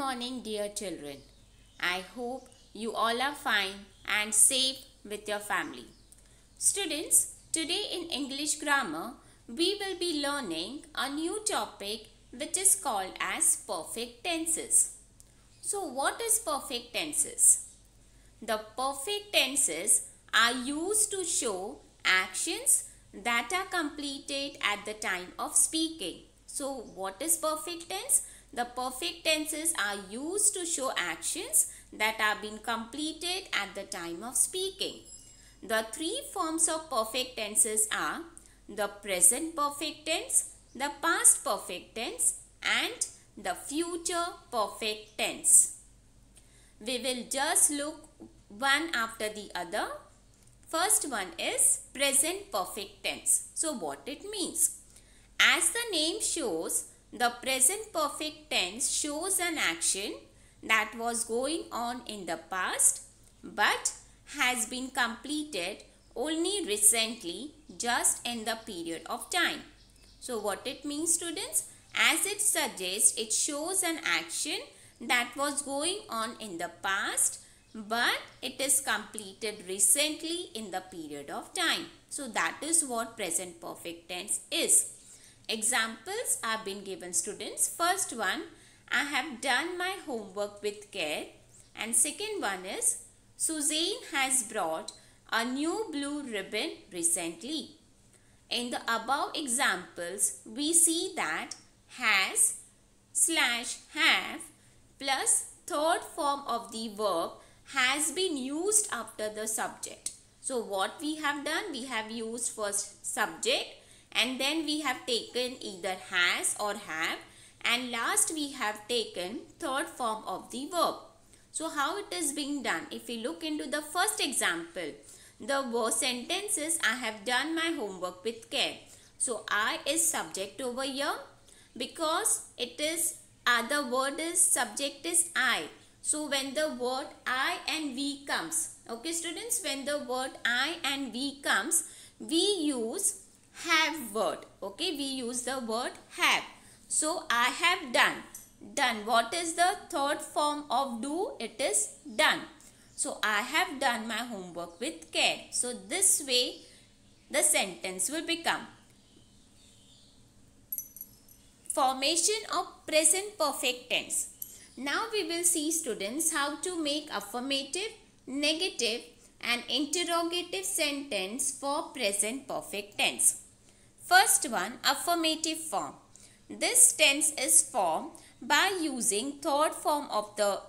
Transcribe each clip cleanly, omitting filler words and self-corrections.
morning, dear children. I hope you all are fine and safe with your family. Students, today in English grammar, we will be learning a new topic which is called as perfect tenses. So, what is perfect tenses? The perfect tenses are used to show actions that are completed at the time of speaking. So, what is perfect tense? The perfect tenses are used to show actions that are being completed at the time of speaking. The three forms of perfect tenses are the present perfect tense, the past perfect tense, and the future perfect tense. We will just look one after the other. First one is present perfect tense. So what it means? As the name shows, the present perfect tense shows an action that was going on in the past but has been completed only recently, just in the period of time. So what it means, students? As it suggests, it shows an action that was going on in the past but it is completed recently in the period of time. So that is what present perfect tense is. Examples have been given, students. First one, I have done my homework with care. And second one is, Suzanne has brought a new blue ribbon recently. In the above examples, we see that has / have plus third form of the verb has been used after the subject. So what we have done? We have used first subject and then we have taken either has or have, and last we have taken third form of the verb. So how it is being done? If we look into the first example, the word sentence is I have done my homework with care. So I is subject over here because it is the word is subject is I. So when the word I and we comes, okay students, when the word I and we comes, we use have word. Okay, we use the word have. So I have done. Done. What is the third form of do? It is done. So I have done my homework with care. So this way the sentence will become. Formation of present perfect tense. Now we will see, students, how to make affirmative, negative and interrogative sentence for present perfect tense. First one, affirmative form. This tense is formed by using third form of the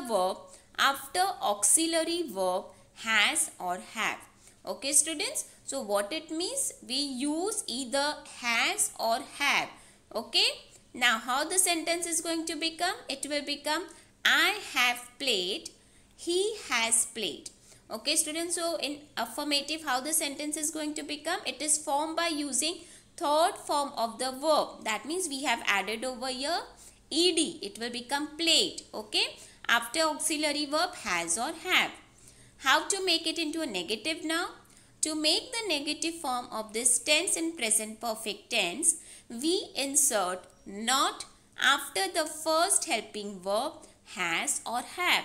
verb after auxiliary verb has or have. Okay students, so what it means? We use either has or have. Okay, now how the sentence is going to become? It will become I have played, he has played. Okay students, so in affirmative, how the sentence is going to become? It is formed by using third form of the verb. That means we have added over here ed. It will become played. Okay, after auxiliary verb has or have. How to make it into a negative now? To make the negative form of this tense in present perfect tense, we insert not after the first helping verb has or have.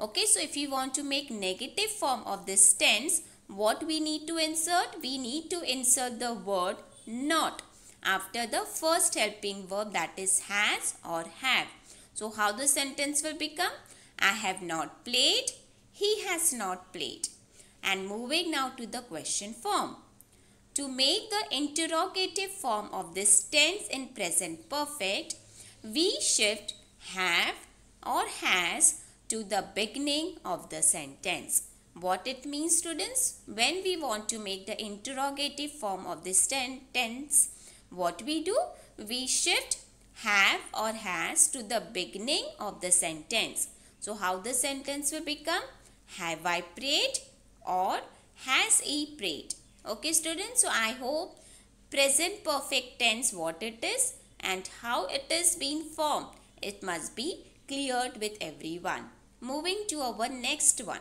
Okay, so if you want to make negative form of this tense, what we need to insert? We need to insert the word not after the first helping verb, that is has or have. So how the sentence will become? I have not played, he has not played. And moving now to the question form. To make the interrogative form of this tense in present perfect, we shift have or has to the beginning of the sentence. What it means, students? When we want to make the interrogative form of this tense, what we do? We shift have or has to the beginning of the sentence. So how the sentence will become? Have I prayed or has he prayed? Okay students, so I hope present perfect tense what it is and how it is being formed, it must be cleared with everyone. Moving to our next one.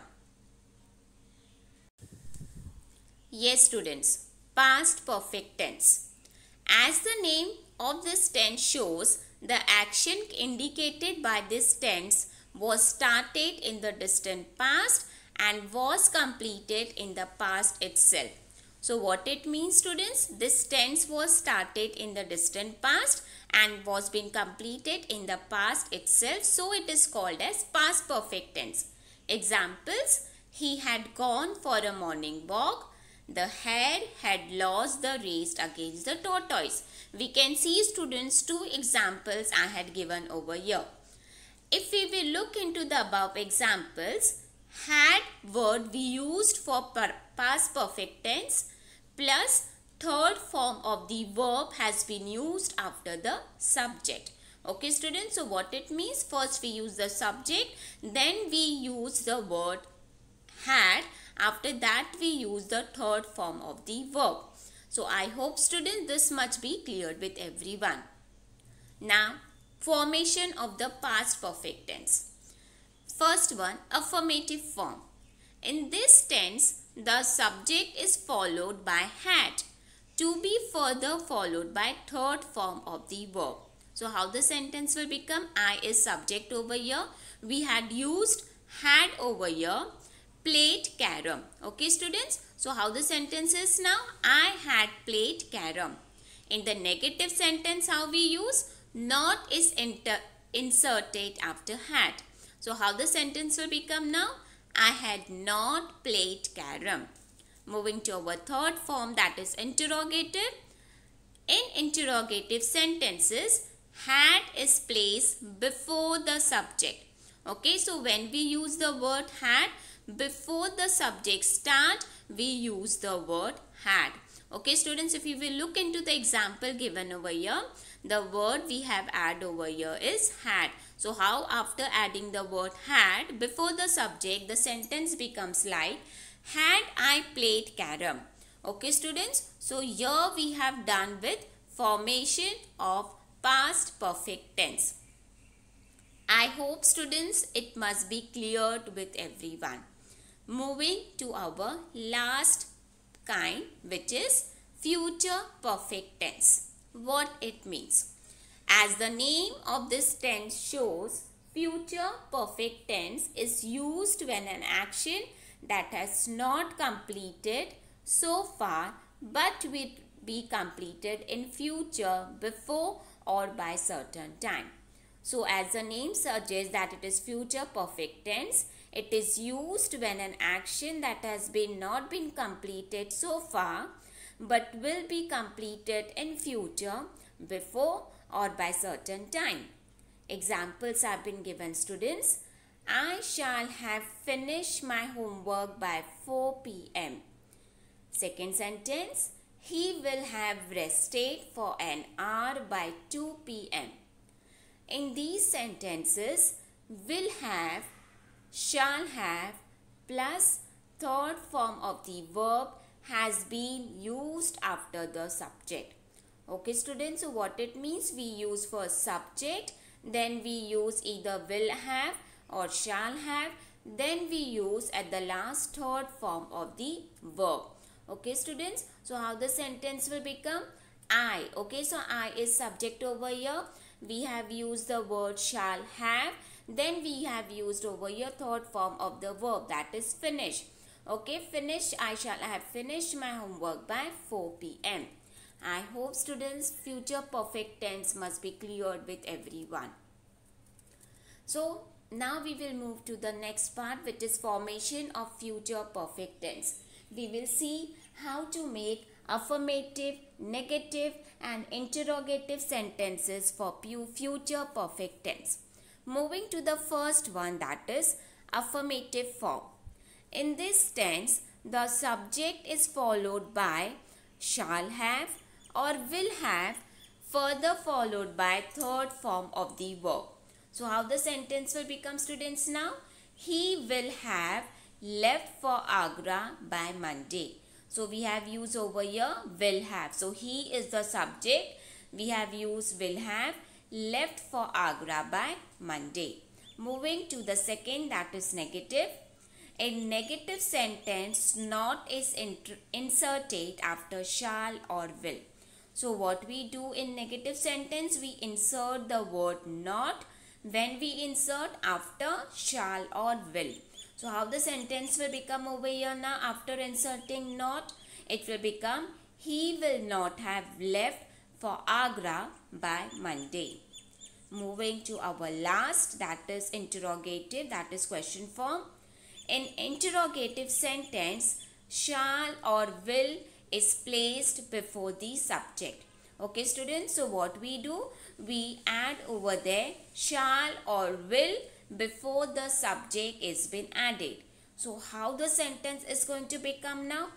Yes students, past perfect tense. As the name of this tense shows, The action indicated by this tense was started in the distant past and was completed in the past itself. So what it means, students? This tense was started in the distant past and was being completed in the past itself. So it is called as past perfect tense. Examples: he had gone for a morning walk. The hare had lost the race against the tortoise. We can see, students, two examples I had given over here. If we will look into the above examples, had word we used for past perfect tense plus third form of the verb has been used after the subject. Okay, students, so what it means? First we use the subject, then we use the word had. After that we use the third form of the verb. So I hope, students, this much be cleared with everyone. Now, formation of the past perfect tense. First one, affirmative form. In this tense, the subject is followed by had, to be further followed by third form of the verb. So how the sentence will become? I is subject over here. We had used had over here. Played carom. Okay, students. So how the sentence is now? I had played carom. In the negative sentence, how we use? Not is inserted after had. So how the sentence will become now? I had not played carom. Moving to our third form, that is interrogative. In interrogative sentences, had is placed before the subject. Okay, so when we use the word had, before the subject start, we use the word had. Okay, students, if you will look into the example given over here, the word we have add over here is had. So how after adding the word had before the subject, the sentence becomes like, had I played carom. Okay, students, so here we have done with formation of past perfect tense. I hope, students, it must be cleared with everyone. Moving to our last kind, which is future perfect tense. What it means? As the name of this tense shows, future perfect tense is used when an action that has not completed so far but will be completed in future before or by certain time. So as the name suggests that it is future perfect tense, it is used when an action that has not been completed so far but will be completed in future before or by certain time. Examples have been given, students. I shall have finished my homework by 4 p.m. Second sentence, he will have rested for an hour by 2 p.m. In these sentences, will have, shall have plus third form of the verb has been used after the subject. Okay, students, so what it means? We use first subject, then we use either will have or shall have, then we use at the last third form of the verb. Okay, students, so how the sentence will become? I. Okay, so I is subject over here. We have used the word shall have, then we have used over here third form of the verb, that is finish. Okay, finish. I shall have finished my homework by 4 p.m. I hope, students, future perfect tense must be cleared with everyone. So now we will move to the next part, which is formation of future perfect tense. We will see how to make affirmative, negative and interrogative sentences for future perfect tense. Moving to the first one, that is affirmative form. In this tense, the subject is followed by shall have or will have, further followed by third form of the verb. So how the sentence will become, students, now? He will have left for Agra by Monday. So we have used over here will have. So he is the subject. We have used will have, left for Agra by Monday. Moving to the second, that is negative. In negative sentence, not is inserted after shall or will. So what we do in negative sentence, we insert the word not when we insert after shall or will. So how the sentence will become over here now after inserting not? It will become he will not have left for Agra by Monday. Moving to our last, that is interrogative, that is question form. In interrogative sentence, shall or will is placed before the subject. Okay students, so what we do? We add over there shall or will before the subject is been added. So how the sentence is going to become now?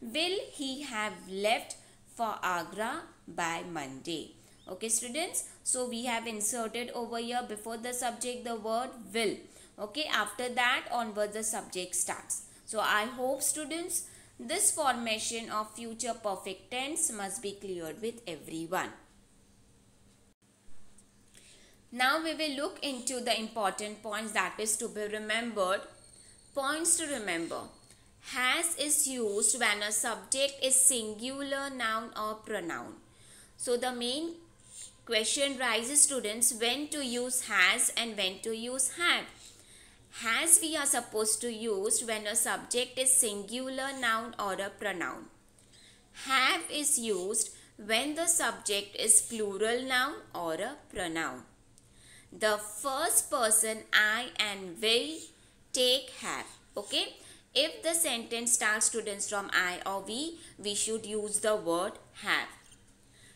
Will he have left for Agra by Monday? Okay students, so we have inserted over here before the subject the word will. Okay, after that onwards the subject starts. So I hope students this formation of future perfect tense must be cleared with everyone. Now we will look into the important points that is to be remembered. Points to remember. Has is used when a subject is singular noun or pronoun. So the main question rises students when to use has and when to use have. Has we are supposed to use when a subject is singular noun or a pronoun. Have is used when the subject is plural noun or a pronoun. The first person I and we take have. Okay. If the sentence starts students from I or we should use the word have.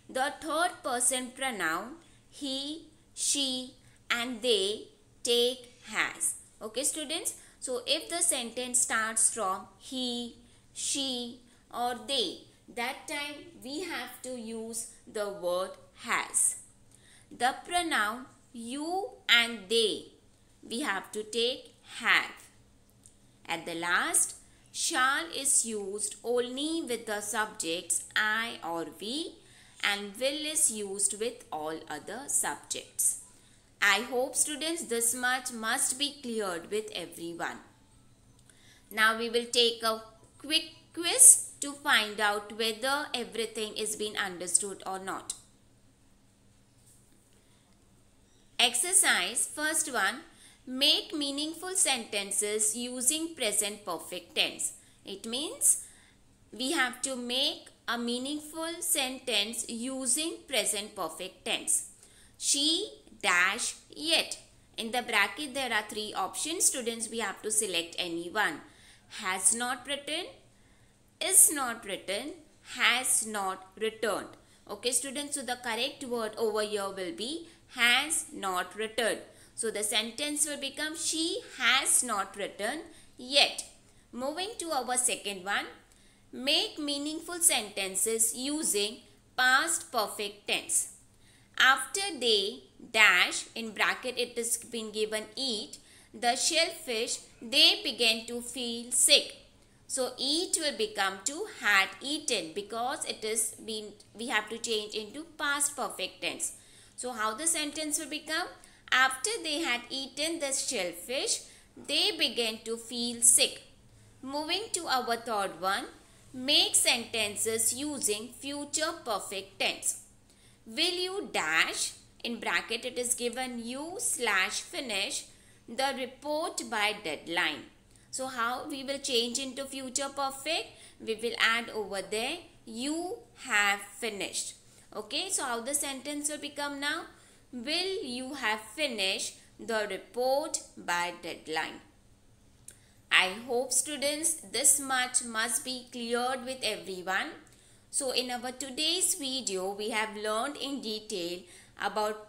The third person pronoun he, she and they take has. Okay students. So if the sentence starts from he, she or they, that time we have to use the word has. The pronoun you and they, we have to take have. At the last, shall is used only with the subjects I or we and will is used with all other subjects. I hope students this much must be cleared with everyone. Now we will take a quick quiz to find out whether everything is being understood or not. Exercise first one. Make meaningful sentences using present perfect tense. It means we have to make a meaningful sentence using present perfect tense. She dash yet. In the bracket there are three options. Students, we have to select any one. Has not written, is not written, has not returned. Okay students, so the correct word over here will be has not returned. So the sentence will become she has not written yet. Moving to our second one. Make meaningful sentences using past perfect tense. After they dash, in bracket it is been given eat, the shellfish, they began to feel sick. So eat will become to had eaten because it is been, we have to change into past perfect tense. So how the sentence will become? After they had eaten the shellfish, they began to feel sick. Moving to our third one. Make sentences using future perfect tense. Will you dash, in bracket it is given you / finish the report by deadline. So how we will change into future perfect? We will add over there you have finished. Okay, so how the sentence will become now? Will you have finished the report by deadline? I hope students this much must be cleared with everyone. So in our today's video we have learned in detail about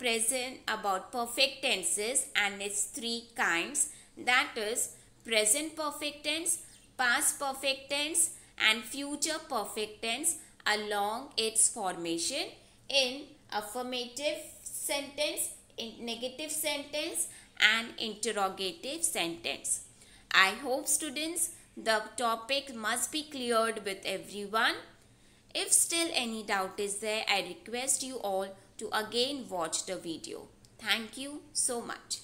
perfect tenses and its three kinds, that is present perfect tense, past perfect tense and future perfect tense along its formation in affirmative sentence, in negative sentence and interrogative sentence. I hope students the topic must be cleared with everyone. If still any doubt is there, I request you all to again watch the video. Thank you so much.